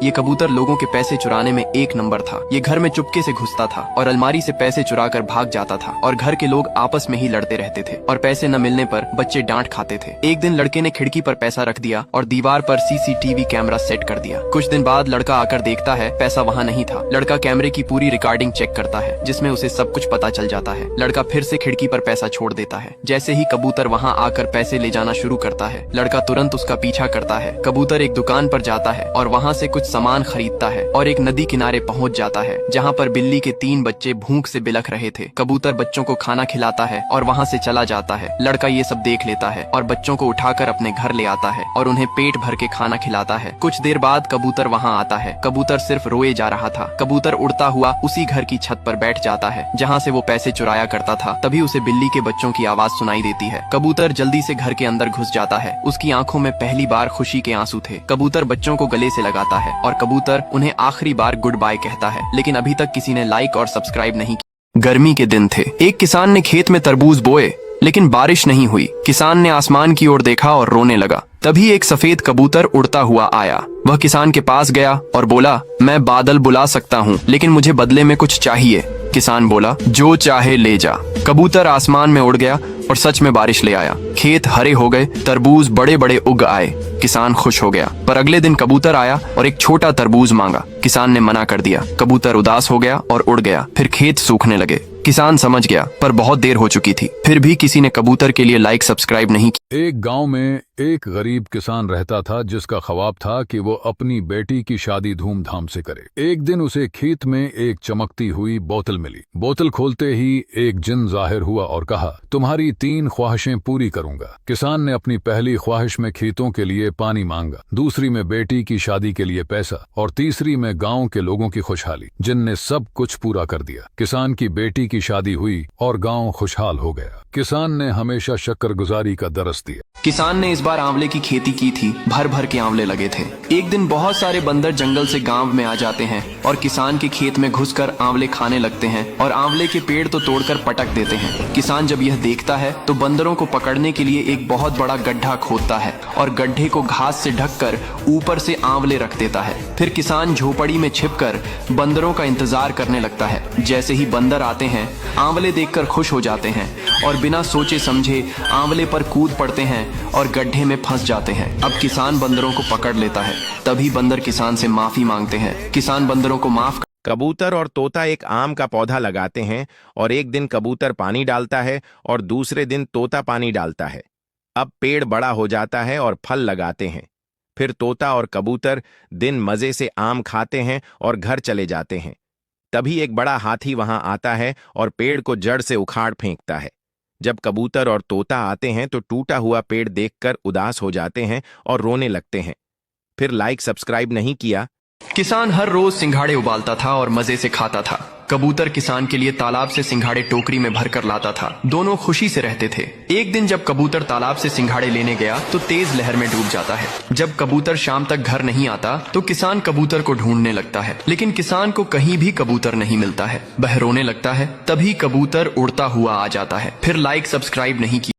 ये कबूतर लोगों के पैसे चुराने में एक नंबर था। ये घर में चुपके से घुसता था और अलमारी से पैसे चुरा कर भाग जाता था और घर के लोग आपस में ही लड़ते रहते थे और पैसे न मिलने पर बच्चे डांट खाते थे। एक दिन लड़के ने खिड़की पर पैसा रख दिया और दीवार पर सीसीटीवी कैमरा सेट कर दिया। कुछ दिन बाद लड़का आकर देखता है पैसा वहाँ नहीं था। लड़का कैमरे की पूरी रिकॉर्डिंग चेक करता है जिसमें उसे सब कुछ पता चल जाता है। लड़का फिर से खिड़की पर पैसा छोड़ देता है। जैसे ही कबूतर वहाँ आकर पैसे ले जाना शुरू करता है, लड़का तुरंत उसका पीछा करता है। कबूतर एक दुकान पर जाता है और वहाँ से कुछ सामान खरीदता है और एक नदी किनारे पहुँच जाता है जहाँ पर बिल्ली के 3 बच्चे भूख से बिलख रहे थे। कबूतर बच्चों को खाना खिलाता है और वहाँ से चला जाता है। लड़का ये सब देख लेता है और बच्चों को उठाकर अपने घर ले आता है और उन्हें पेट भर के खाना खिलाता है। कुछ देर बाद कबूतर वहाँ आता है। कबूतर सिर्फ रोए जा रहा था। कबूतर उड़ता हुआ उसी घर की छत पर बैठ जाता है जहाँ से वो पैसे चुराया करता था। तभी उसे बिल्ली के बच्चों की आवाज सुनाई देती है। कबूतर जल्दी से घर के अंदर घुस जाता है। उसकी आंखों में पहली बार खुशी के आंसू थे। कबूतर बच्चों को गले से लगाता है और कबूतर उन्हें आखिरी बार गुड बाय कहता है। लेकिन अभी तक किसी ने लाइक और सब्सक्राइब नहीं किया। गर्मी के दिन थे। एक किसान ने खेत में तरबूज बोए लेकिन बारिश नहीं हुई। किसान ने आसमान की ओर देखा और रोने लगा। तभी एक सफेद कबूतर उड़ता हुआ आया। वह किसान के पास गया और बोला, मैं बादल बुला सकता हूँ लेकिन मुझे बदले में कुछ चाहिए। किसान बोला, जो चाहे ले जा। कबूतर आसमान में उड़ गया और सच में बारिश ले आया। खेत हरे हो गए, तरबूज बड़े बड़े उग आए। किसान खुश हो गया। पर अगले दिन कबूतर आया और एक छोटा तरबूज मांगा। किसान ने मना कर दिया। कबूतर उदास हो गया और उड़ गया। फिर खेत सूखने लगे। किसान समझ गया पर बहुत देर हो चुकी थी। फिर भी किसी ने कबूतर के लिए लाइक सब्सक्राइब नहीं किया। एक गांव में एक गरीब किसान रहता था जिसका ख्वाब था कि वो अपनी बेटी की शादी धूमधाम से करे। एक दिन उसे खेत में एक चमकती हुई बोतल मिली। बोतल खोलते ही एक जिन जाहिर हुआ और कहा, तुम्हारी 3 ख्वाहिशें पूरी करूंगा। किसान ने अपनी पहली ख्वाहिश में खेतों के लिए पानी मांगा, दूसरी में बेटी की शादी के लिए पैसा और तीसरी में गाँव के लोगों की खुशहाली। जिन ने सब कुछ पूरा कर दिया। किसान की बेटी की शादी हुई और गांव खुशहाल हो गया। किसान ने हमेशा शक्करगुजारी का दरस दिया। किसान ने इस बार आंवले की खेती की थी। भर भर के आंवले लगे थे। एक दिन बहुत सारे बंदर जंगल से गांव में आ जाते हैं और किसान के खेत में घुसकर आंवले खाने लगते हैं और आंवले के पेड़ तो तोड़कर पटक देते हैं। किसान जब यह देखता है तो बंदरों को पकड़ने के लिए एक बहुत बड़ा गड्ढा खोदता है और गड्ढे को घास से ढककर ऊपर से आंवले रख देता है। फिर किसान झोपड़ी में छिपकर बंदरों का इंतजार करने लगता है। जैसे ही बंदर आते हैं, आंवले देखकर खुश हो जाते हैं और बिना सोचे समझे आंवले पर कूद पड़ते हैं और गड्ढे में फंस जाते हैं। अब किसान बंदरों को पकड़ लेता है। तभी बंदर किसान से माफी मांगते हैं। किसान बंदरों को माफ। कबूतर और तोता एक आम का पौधा लगाते हैं और एक दिन कबूतर पानी डालता है और दूसरे दिन तोता पानी डालता है। अब पेड़ बड़ा हो जाता है और फल लगाते हैं। फिर तोता और कबूतर दिन मजे से आम खाते हैं और घर चले जाते हैं। तभी एक बड़ा हाथी वहां आता है और पेड़ को जड़ से उखाड़ फेंकता है। जब कबूतर और तोता आते हैं तो टूटा हुआ पेड़ देखकर उदास हो जाते हैं और रोने लगते हैं। फिर लाइक सब्सक्राइब नहीं किया। किसान हर रोज सिंघाड़े उबालता था और मजे से खाता था। कबूतर किसान के लिए तालाब से सिंघाड़े टोकरी में भरकर लाता था। दोनों खुशी से रहते थे। एक दिन जब कबूतर तालाब से सिंघाड़े लेने गया तो तेज लहर में डूब जाता है। जब कबूतर शाम तक घर नहीं आता तो किसान कबूतर को ढूंढने लगता है लेकिन किसान को कहीं भी कबूतर नहीं मिलता है। वह रोने लगता है। तभी कबूतर उड़ता हुआ आ जाता है। फिर लाइक सब्सक्राइब नहीं किया।